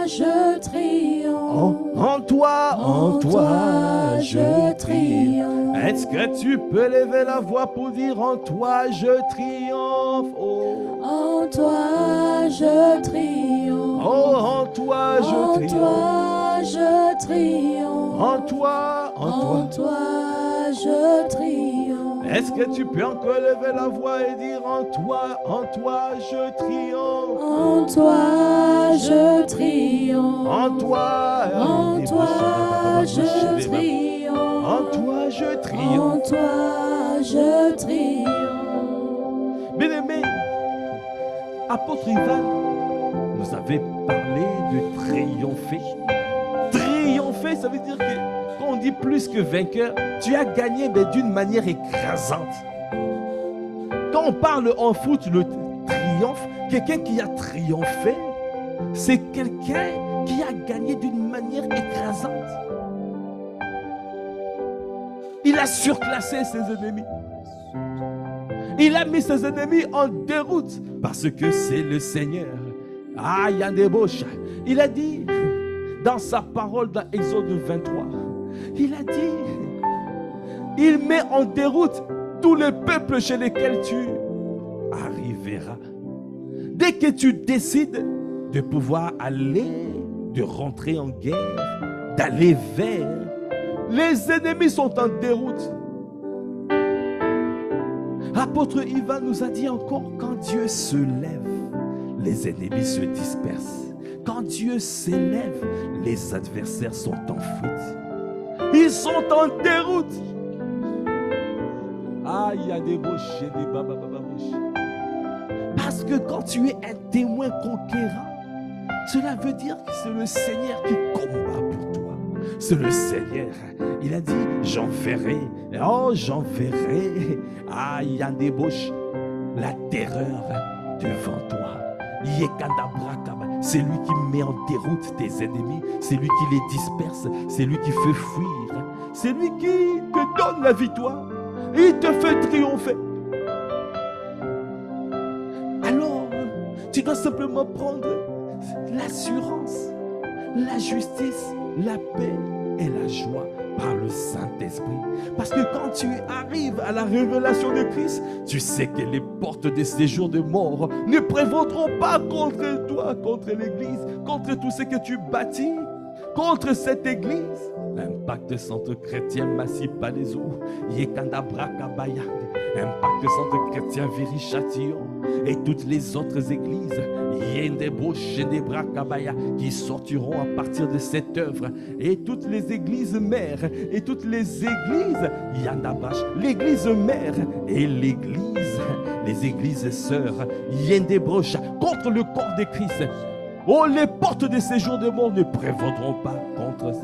je triomphe. En toi je triomphe. Est-ce que tu peux lever la voix pour dire en toi je triomphe? Oh. En toi je triomphe. Oh, en toi je triomphe. Je triomphe. En toi je triomphe. Est-ce que tu peux encore lever la voix et dire en toi je triomphe? En toi je triomphe. En toi je triomphe. En toi je triomphe. En toi je triomphe. Bien-aimé, apôtre Ivan nous avait parlé de triompher. Triompher, ça veut dire que quand on dit plus que vainqueur, tu as gagné mais d'une manière écrasante. Quand on parle en foot, le triomphe, quelqu'un qui a triomphé, c'est quelqu'un qui a gagné d'une manière écrasante. Il a surclassé ses ennemis. Il a mis ses ennemis en déroute parce que c'est le Seigneur. Ah, il y a des bouches. Il a dit dans sa parole dans Exode 23, il a dit, il met en déroute tous les peuples chez lesquels tu arriveras. Dès que tu décides de pouvoir aller, de rentrer en guerre, d'aller vers, les ennemis sont en déroute. Apôtre Ivan nous a dit encore, quand Dieu se lève, les ennemis se dispersent. Quand Dieu s'élève, les adversaires sont en fuite. Ils sont en déroute. Ah, il y a des bouches et des bababababouches. Parce que quand tu es un témoin conquérant, cela veut dire que c'est le Seigneur qui combat pour toi. C'est le Seigneur. Il a dit, j'enverrai. Oh, j'enverrai. Ah, il y a des bouches. La terreur devant toi. C'est lui qui met en déroute tes ennemis. C'est lui qui les disperse. C'est lui qui fait fuir. C'est lui qui te donne la victoire. Il te fait triompher. Alors, tu dois simplement prendre l'assurance, la justice, la paix et la joie par le Saint-Esprit. Parce que quand tu arrives à la révélation de Christ, tu sais que les portes des séjours de mort ne prévaudront pas contre toi, contre l'Église, contre tout ce que tu bâtis, contre cette Église. Impact Centre Chrétien Massif Palaiso, Yekanda Brakabayade, Impact Centre Chrétien Viry-Châtillon et toutes les autres églises, Yendebo Chenebrakabaya, qui sortiront à partir de cette œuvre, et toutes les églises mères et toutes les églises Yandabash, l'église mère et les églises sœurs, Yendebrocha, contre le corps de Christ. Oh, les portes de ces jours de mort ne prévaudront pas contre ça.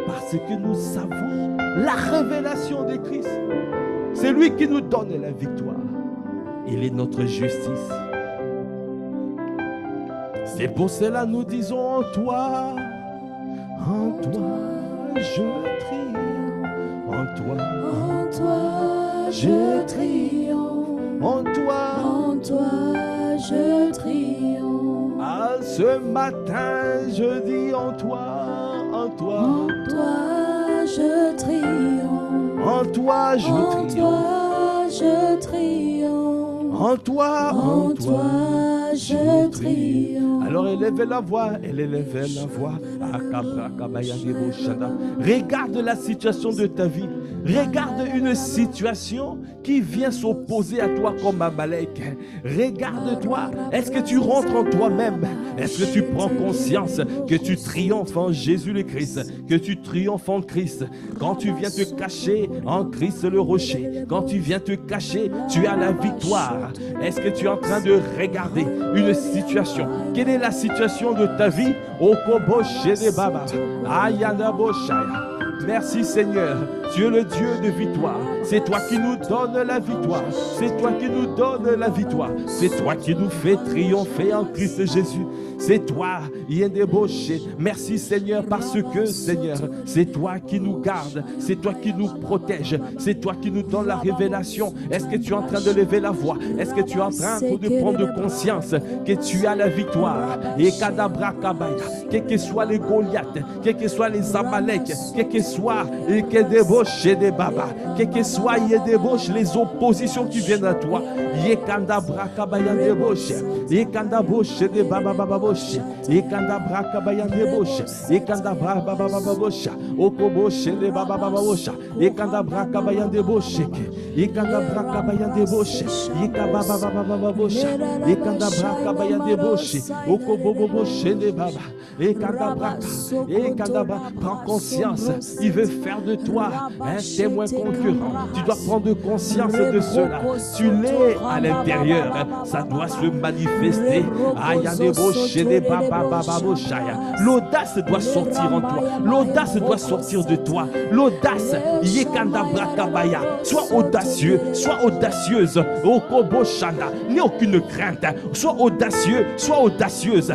Parce que nous savons la révélation de Christ. C'est lui qui nous donne la victoire. Il est notre justice. C'est pour cela nous disons en toi je triomphe. En toi je triomphe. En toi je triomphe. Ah, ce matin je dis en toi je triomphe. En toi je triomphe. Je triomphe. En toi je triomphe. Alors élevez la voix. Regarde la situation de ta vie. Regarde une situation qui vient s'opposer à toi comme Amalek. Regarde-toi. Est-ce que tu rentres en toi-même? Est-ce que tu prends conscience que tu triomphes en Jésus le Christ? Que tu triomphes en Christ? Quand tu viens te cacher en Christ le rocher, quand tu viens te cacher, tu as la victoire. Est-ce que tu es en train de regarder une situation? Quelle est la situation de ta vie? Merci Seigneur, tu es le Dieu de victoire. C'est toi qui nous donnes la victoire. C'est toi qui nous donnes la victoire. C'est toi qui nous fais triompher en Christ Jésus. C'est toi, Yendeboché. Merci Seigneur parce que Seigneur, c'est toi qui nous gardes. C'est toi qui nous protège. C'est toi qui nous donne la révélation. Est-ce que tu es en train de lever la voix? Est-ce que tu es en train de prendre conscience que tu as la victoire? Et Kadabra Kabaya, quels que soient les Goliaths, quels que soient les Amalek, quels que soient les Kedeboché des Baba, quels que soient les oppositions qui viennent à toi. Yekandabra Kabaya Deboché, Yekandaboshe de Baba Bababoshe, Yekandabra Kabaya Deboché, Yekandabra Baba Bababosha, Okoboshe de Baba Bababosha, Yekandabra Kabaya Deboché, Yekandabra Kabaya Deboché, Yekababa Bababosha, Yekandabra Kabaya Deboché, Okoboboshe de Baba, Yekandabra, Yekandabra, prends conscience, il veut faire de toi un témoin concurrent. Tu dois prendre conscience de cela. Tu l'es à l'intérieur, ça doit se manifester. L'audace doit sortir en toi. L'audace doit sortir de toi. L'audace, sois audacieux, sois audacieuse. N'aie aucune crainte. Sois audacieux, sois audacieuse.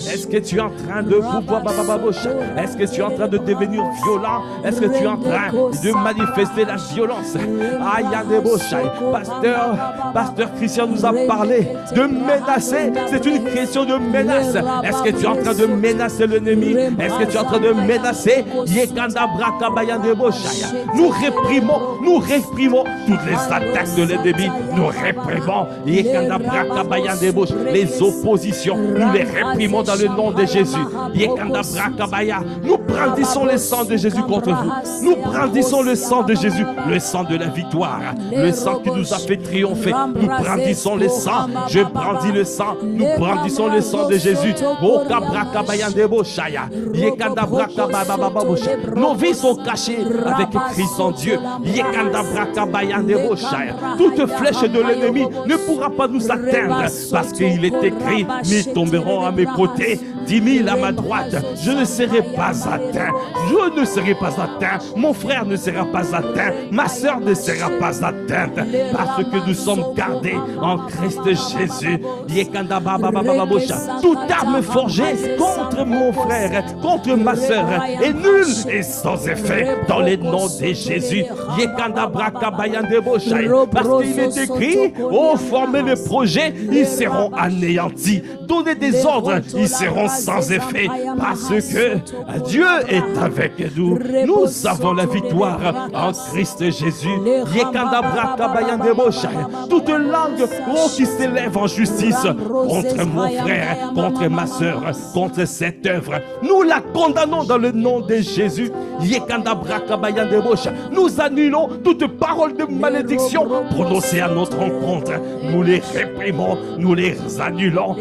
Est-ce que tu es en train de pouvoir, est-ce que tu es en train de devenir violent? Est-ce que tu es en train de manifester la violence? Pasteur Christian nous a parlé de menacer. C'est une question de menace. Est-ce que tu es en train de menacer l'ennemi? Est-ce que tu es en train de menacer? Nous réprimons toutes les attaques de l'ennemi. Nous réprimons les oppositions. Nous les réprimons dans le nom de Jésus. Nous brandissons le sang de Jésus contre vous. Nous brandissons le sang de Jésus, le sang de la victoire, le sang qui nous a fait triompher. Nous brandissons le sang. Je brandis le sang. Nous brandissons le sang de Jésus. Nos vies sont cachées avec Christ en Dieu. Toute flèche de l'ennemi ne pourra pas nous atteindre parce qu'il est écrit: ils tomberont à mes côtés, 10 000 à ma droite. Je ne serai pas atteint. Je ne serai pas atteint. Mon frère ne sera pas atteint. Ma soeur ne sera pas atteinte parce que nous sommes gardés en Christ Jésus. Toute arme forgée contre mon frère, contre ma soeur est nulle et sans effet dans les noms de Jésus. Parce qu'il est écrit: oh, former les projets, ils seront anéantis. Donner des ordres, ils seront sans effet. Parce que Dieu est avec nous. Nous avons la victoire en Christ Jésus. Toute langue qui s'élève en justice contre mon frère, contre ma soeur, contre cette œuvre, nous la condamnons dans le nom de Jésus. Nous annulons toute parole de malédiction prononcée à notre encontre. Nous les réprimons, nous les annulons.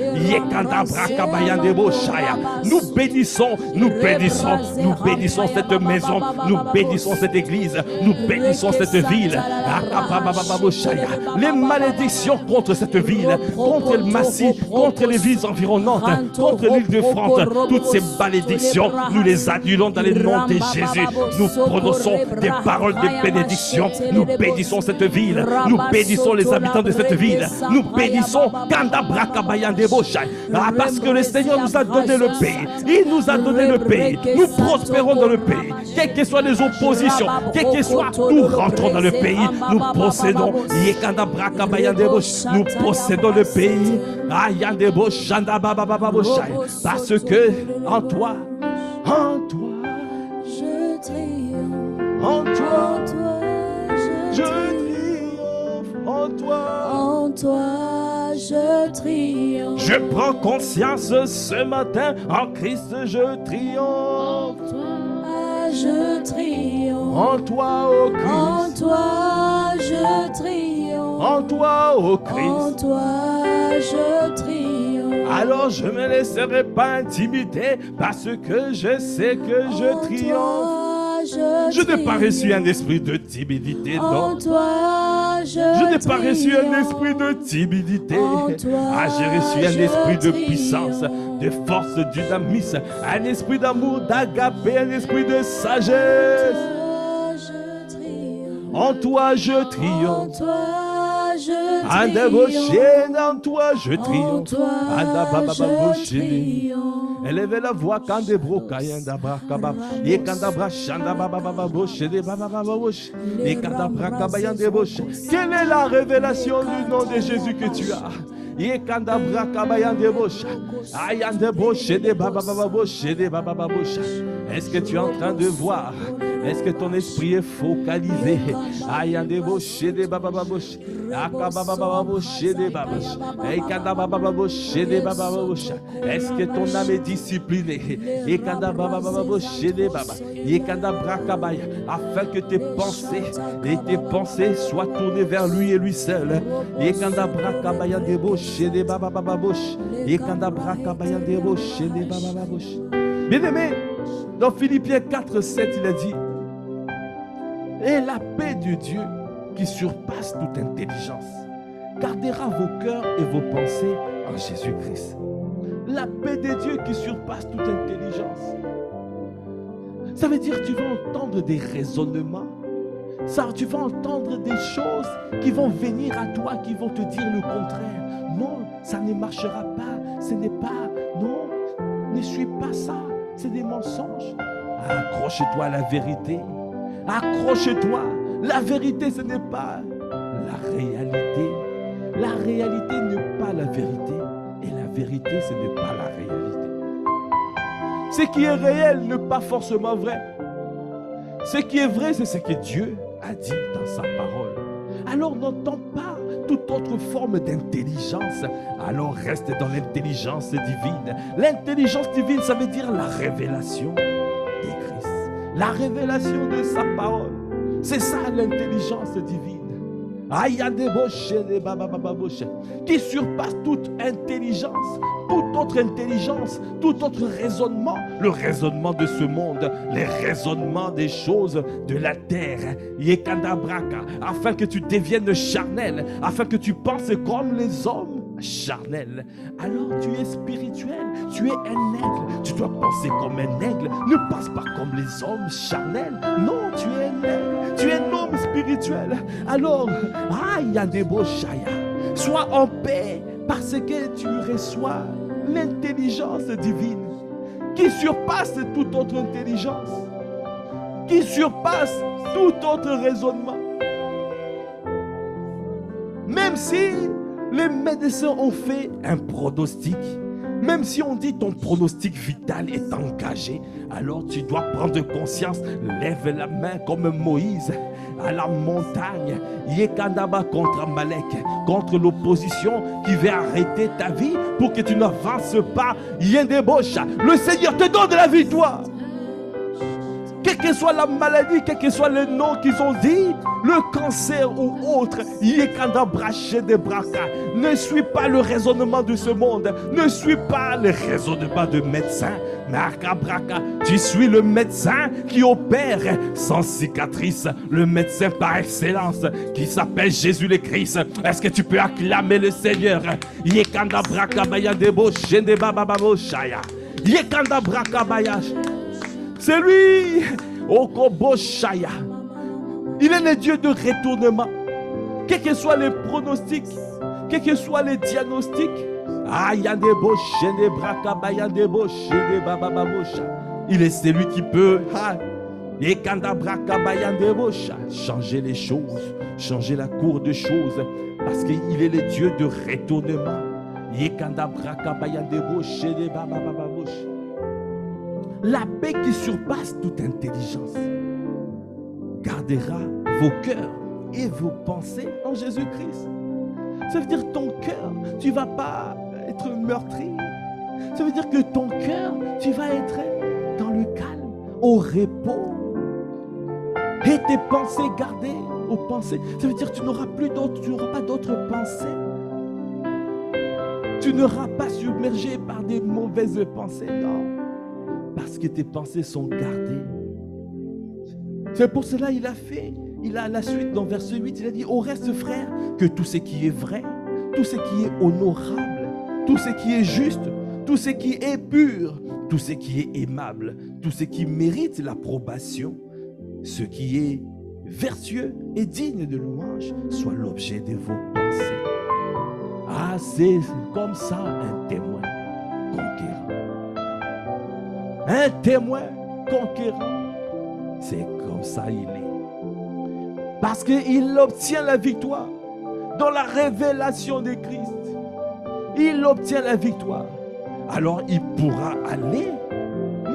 Nous bénissons cette maison, nous bénissons cette église, nous bénissons cette ville. Les malédictions contre cette ville, contre le massif, contre les villes environnantes, contre l'île de France, toutes ces malédictions, nous les annulons dans le nom de Jésus. Nous prononçons des paroles de bénédiction. Nous bénissons cette ville, nous bénissons les habitants de cette ville, nous bénissons parce que le Seigneur nous a donné le pays. Il nous a donné le pays. Nous prospérons dans le pays. Quelles que soient les oppositions, quelles que soient, nous rentrons dans le pays. Nous possédons. Nous possédons le pays. Parce que en toi, je triomphe. en toi, Je triomphe. En toi, je triomphe. Je prends conscience ce matin, en Christ je triomphe. Je triomphe. En toi, ô Christ. En toi, je triomphe. En toi, ô En Christ. toi, je triomphe. Alors je me laisserai pas intimider parce que je sais que je triomphe. Je n'ai pas reçu un esprit de timidité, En non. toi, Je n'ai pas reçu un esprit de timidité. J'ai reçu un esprit de puissance, de force, de dynamisme, un esprit d'amour, d'agapé, un esprit de sagesse. En toi je triomphe. En toi, je En toi je En triomphe. toi, je triomphe. Élevez la voix quand des brocayenda brakaba. Et quand abra chanda baba boche de baba boche. Et quand abra kabayande boche. Quelle est la révélation du nom de Jésus que tu as? Et quand abra kabayande boche. Ayande boche de baba boche de baba boche. Est-ce que tu es en train de voir? Est-ce que ton esprit est focalisé? Ayande boche de baba boche. Akababa boche de baba. Et quand baba boche de baba boche. Est-ce que ton âme est disciplinée? Et quand baba boche de baba. Et quand brakabaya. Afin que tes pensées soient tournées vers lui et lui seul. Et quand brakabaya de boche de baba boche. Et quand brakabaya de boche de baba boche. Bien-aimé, dans Philippiens 4, 7, il a dit: et la paix de Dieu qui surpasse toute intelligence gardera vos cœurs et vos pensées en Jésus-Christ. La paix de Dieu qui surpasse toute intelligence. Ça veut dire que tu vas entendre des raisonnements. Tu vas entendre des choses qui vont venir à toi, qui vont te dire le contraire. Non, ça ne marchera pas. Ce n'est pas. Non, ne suis pas ça. C'est des mensonges. Accroche-toi à la vérité. Accroche-toi. La vérité, ce n'est pas la réalité. La réalité n'est pas la vérité. Et la vérité, ce n'est pas la réalité. Ce qui est réel n'est pas forcément vrai. Ce qui est vrai, c'est ce que Dieu a dit dans sa parole. Alors n'entends pas toute autre forme d'intelligence. Alors reste dans l'intelligence divine. L'intelligence divine, ça veut dire la révélation de Christ. La révélation de sa parole. C'est ça l'intelligence divine. Qui surpasse toute intelligence, toute autre intelligence, tout autre raisonnement, le raisonnement de ce monde, les raisonnements des choses de la terre, afin que tu deviennes charnel, afin que tu penses comme les hommes charnels. Alors tu es spirituel, tu es un aigle, tu dois penser comme un aigle, ne pense pas comme les hommes charnels. Non, tu es un aigle, tu es un homme spirituel. Alors, il y a des beaux chaya. Sois en paix parce que tu reçois l'intelligence divine qui surpasse toute autre intelligence, qui surpasse tout autre raisonnement. Même si les médecins ont fait un pronostic, même si on dit ton pronostic vital est engagé, alors tu dois prendre conscience, lève la main comme Moïse à la montagne, Yekandaba contre Amalek, contre l'opposition qui veut arrêter ta vie pour que tu n'avances pas. Yendebosha, le Seigneur te donne la victoire. Quelle que soit la maladie, quel que soit le nom qu'ils ont dit, le cancer ou autre, ne suis pas le raisonnement de ce monde, ne suis pas le raisonnement de médecin. Tu suis le médecin qui opère sans cicatrice, le médecin par excellence qui s'appelle Jésus le Christ. Est-ce que tu peux acclamer le Seigneur? C'est lui. Il est le Dieu de retournement. Quels que soient les pronostics, quels que soient les diagnostics, il est celui qui peut changer les choses, changer la cour de choses, parce qu'il est le Dieu de retournement. La paix qui surpasse toute intelligence gardera vos cœurs et vos pensées en Jésus-Christ. Ça veut dire ton cœur, tu ne vas pas être meurtri. Ça veut dire que ton cœur, tu vas être dans le calme, au repos. Et tes pensées gardées aux pensées. Ça veut dire que tu n'auras pas d'autres pensées. Tu ne seras pas submergé par des mauvaises pensées, non. Parce que tes pensées sont gardées. C'est pour cela qu'il a fait. Il a la suite dans verset 8, il a dit: au reste, frère, que tout ce qui est vrai, tout ce qui est honorable, tout ce qui est juste, tout ce qui est pur, tout ce qui est aimable, tout ce qui mérite l'approbation, ce qui est vertueux et digne de louange, soit l'objet de vos pensées. Ah, c'est comme ça un témoin conquérant. Un témoin conquérant, c'est comme ça il est. Parce qu'il obtient la victoire dans la révélation de Christ. Il obtient la victoire. Alors il pourra aller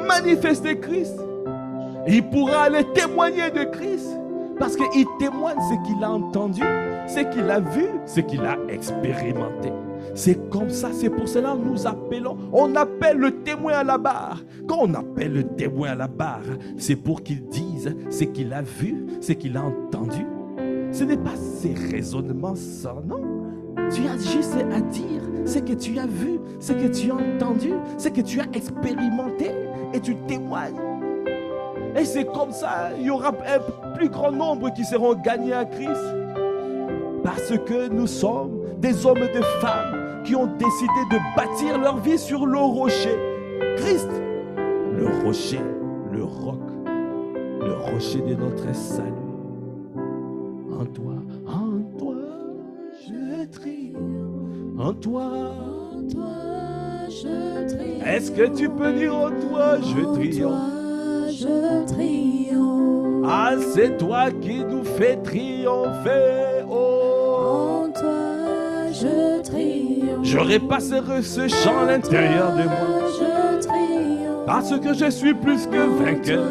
manifester Christ. Il pourra aller témoigner de Christ. Parce qu'il témoigne ce qu'il a entendu, ce qu'il a vu, ce qu'il a expérimenté. C'est comme ça, c'est pour cela que nous appelons, on appelle le témoin à la barre. Quand on appelle le témoin à la barre, c'est pour qu'il dise ce qu'il a vu, ce qu'il a entendu. Ce n'est pas ses raisonnements sans nom. Tu as juste à dire ce que tu as vu, ce que tu as entendu, ce que tu as expérimenté et tu témoignes. Et c'est comme ça, il y aura un plus grand nombre qui seront gagnés à Christ. Parce que nous sommes des hommes et des femmes qui ont décidé de bâtir leur vie sur le rocher. Christ, le rocher, le roc, le rocher de notre salut. En toi, je triomphe. En toi, je triomphe. Est-ce que tu peux dire en toi, je triomphe? Je triomphe. Ah, c'est toi qui nous fais triompher. Oh. En toi, je triomphe. Je repasserai ce chant à l'intérieur de moi. Je triomphe. Parce que je suis plus que vainqueur.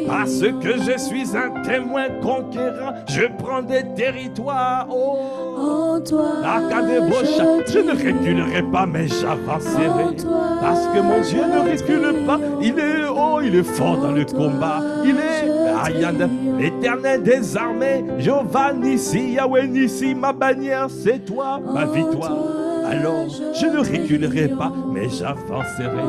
Parce que je suis un témoin conquérant, je prends des territoires. Oh, en toi, je ne reculerai pas, mais j'avancerai. Parce que mon Dieu ne recule pas. Il est fort dans le combat. Il est l'Éternel des armées. Jéhovah Nissi, Yahweh Nissi, ma bannière, c'est toi, ma victoire. Alors, je ne reculerai pas, mais j'avancerai.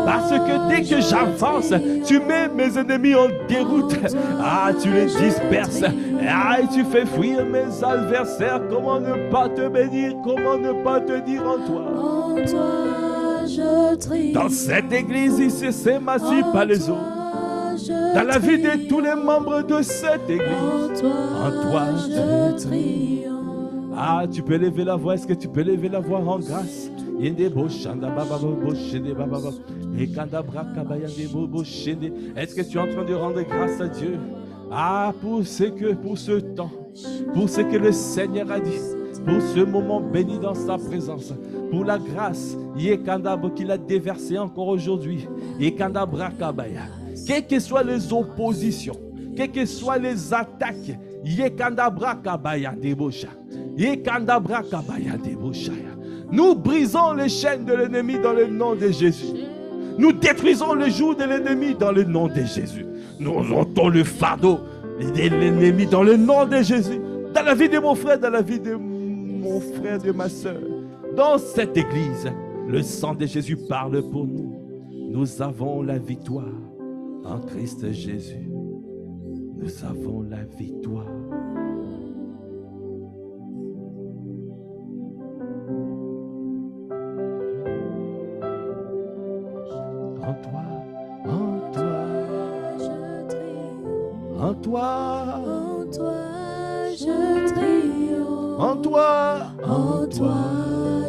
Parce que dès que j'avance, tu mets mes ennemis en déroute. Ah, tu les disperses. Ah, et tu fais fuir mes adversaires. Comment ne pas te bénir? Comment ne pas te dire en toi? En toi, je triomphe. Dans cette église ici, c'est massif pas les autres. Dans la vie de tous les membres de cette église, en toi, je triomphe. Ah, tu peux lever la voix. Est-ce que tu peux lever la voix en grâce? Est-ce que tu es en train de rendre grâce à Dieu? Ah, pour ce temps, pour ce que le Seigneur a dit, pour ce moment béni dans sa présence, pour la grâce qu'il a déversée encore aujourd'hui. Quelles que soient les oppositions, quelles que soient les attaques, nous brisons les chaînes de l'ennemi dans le nom de Jésus. Nous détruisons le joug de l'ennemi dans le nom de Jésus. Nous ôtons le fardeau de l'ennemi dans le nom de Jésus. Dans la vie de mon frère, dans la vie de mon frère, de ma soeur. Dans cette église, le sang de Jésus parle pour nous. Nous avons la victoire en Christ Jésus. Nous avons la victoire. En toi, en toi, je triomphe. en toi, En toi, je triomphe. en toi, En toi,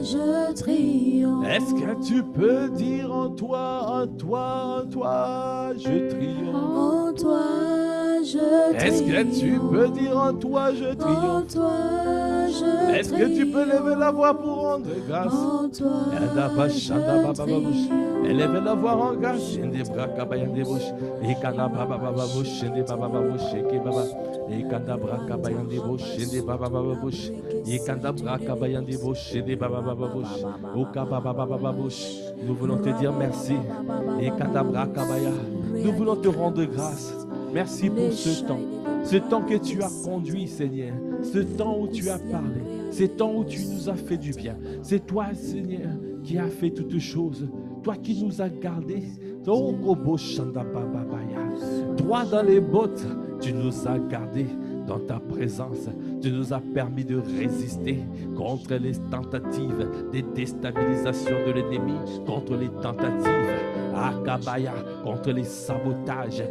je triomphe. Est-ce que tu peux dire en toi, en toi, en toi, je triomphe? En toi, je triomphe. Est-ce que tu peux dire en toi, je En triomphe? toi, je Est-ce que tu peux lever la voix pour rendre grâce? En toi, je triomphe. Élève la voix en grâce. Yende braka bayande bosh. Ekana baba baba bosh. Yende baba baba bosh. Eke baba. Ekanda braka bayande bosh. Yende baba baba bosh. Ekanda braka bayande bosh. Yende baba baba bosh. Oka baba baba bosh. Nous voulons te dire merci. Ekanda braka baya. Nous voulons te rendre grâce. Merci pour ce temps que tu as conduit, Seigneur, ce temps où tu as parlé, ce temps où tu nous as fait du bien. C'est toi, Seigneur, qui as fait toutes choses, toi qui nous as gardés. Toi dans les bottes, tu nous as gardés dans ta présence. Tu nous as permis de résister contre les tentatives de déstabilisation de l'ennemi, contre les tentatives Akabaya, contre les sabotages,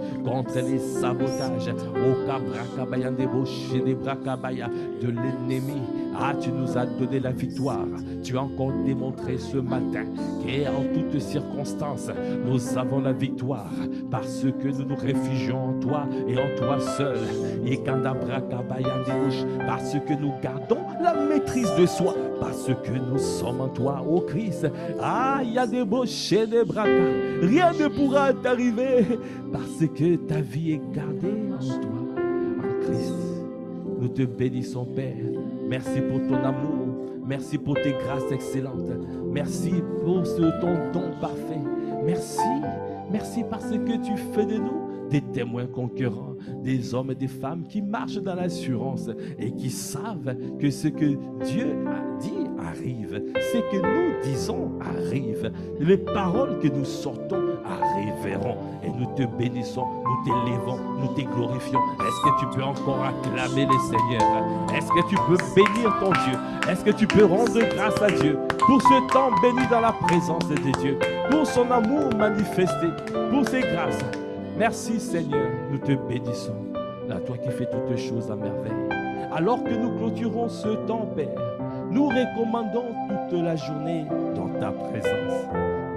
de l'ennemi. Ah, tu nous as donné la victoire. Tu as encore démontré ce matin qu'en toutes circonstances, nous avons la victoire parce que nous nous réfugions en toi et en toi seul. Parce que nous gardons la maîtrise de soi, parce que nous sommes en toi, ô Christ. Ah, il y a des bouchées, des braca. Rien ne pourra t'arriver parce que ta vie est gardée en toi, en Christ. Nous te bénissons, Père. Merci pour ton amour. Merci pour tes grâces excellentes. Merci pour ton don parfait. Merci. Merci parce que tu fais de nous des témoins concurrents, des hommes et des femmes qui marchent dans l'assurance et qui savent que ce que Dieu a dit arrive. Ce que nous disons arrive. Les paroles que nous sortons arriveront. Et nous te bénissons, nous t'élevons, nous te glorifions. Est-ce que tu peux encore acclamer les Seigneurs? Est-ce que tu peux bénir ton Dieu? Est-ce que tu peux rendre grâce à Dieu pour ce temps béni dans la présence de Dieu, pour son amour manifesté, pour ses grâces? Merci Seigneur, nous te bénissons. À toi qui fais toutes choses à merveille. Alors que nous clôturons ce temps, Père, nous recommandons toute la journée dans ta présence.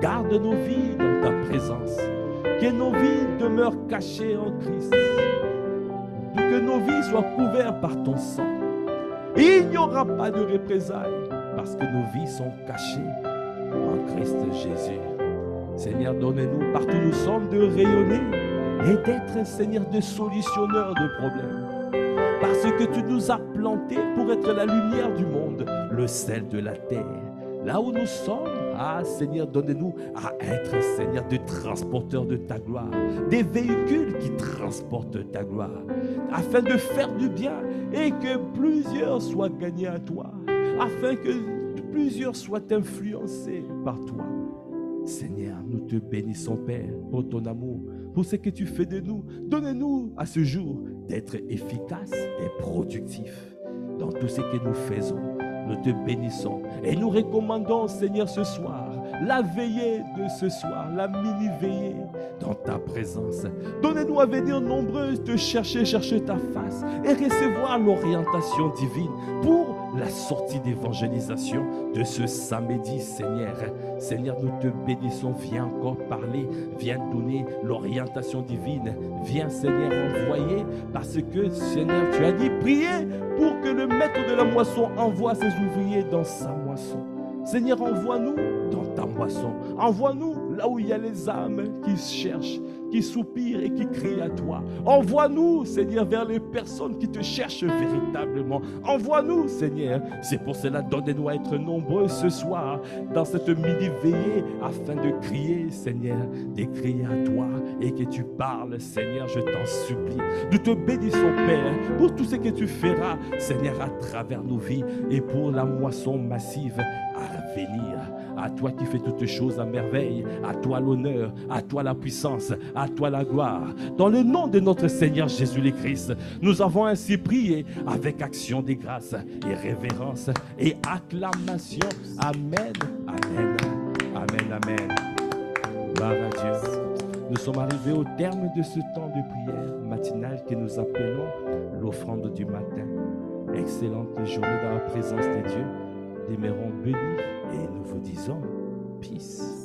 Garde nos vies dans ta présence. Que nos vies demeurent cachées en Christ. Que nos vies soient couvertes par ton sang. Il n'y aura pas de représailles parce que nos vies sont cachées en Christ Jésus. Seigneur, donne-nous partout où nous sommes de rayonner et d'être, Seigneur, de solutionneurs de problèmes. Parce que tu nous as plantés pour être la lumière du monde, le sel de la terre. Là où nous sommes, ah Seigneur, donne-nous à être, Seigneur, des transporteurs de ta gloire, des véhicules qui transportent ta gloire, afin de faire du bien et que plusieurs soient gagnés à toi, afin que plusieurs soient influencés par toi. Seigneur, nous te bénissons, Père, pour ton amour, pour ce que tu fais de nous. Donne-nous à ce jour d'être efficaces et productifs dans tout ce que nous faisons. Nous te bénissons et nous recommandons, Seigneur, ce soir, la veillée de ce soir, la mini-veillée dans ta présence. Donne-nous à venir nombreux te chercher ta face et recevoir l'orientation divine pour la sortie d'évangélisation de ce samedi, Seigneur. Seigneur, nous te bénissons. Viens encore parler, viens donner l'orientation divine. Viens, Seigneur, envoyer parce que, Seigneur, tu as dit prier pour que le maître de la moisson envoie ses ouvriers dans sa moisson. Seigneur, envoie-nous dans ta moisson. Envoie-nous là où il y a les âmes qui cherchent qui soupirent et qui crient à toi. Envoie-nous, Seigneur, vers les personnes qui te cherchent véritablement. Envoie-nous, Seigneur. C'est pour cela, donne-nous à être nombreux ce soir, dans cette midi-veillée, afin de crier, Seigneur, de crier à toi et que tu parles, Seigneur, je t'en supplie. Nous te bénissons, Père, pour tout ce que tu feras, Seigneur, à travers nos vies et pour la moisson massive à venir. À toi qui fais toutes choses à merveille, à toi l'honneur, à toi la puissance, à toi la gloire. Dans le nom de notre Seigneur Jésus le Christ, nous avons ainsi prié avec action de grâce et révérence et acclamation. Amen, amen, amen, amen. Gloire à Dieu. Nous sommes arrivés au terme de ce temps de prière matinale que nous appelons l'offrande du matin. Excellente journée dans la présence de Dieu. Demeurons bénis et nous vous disons peace.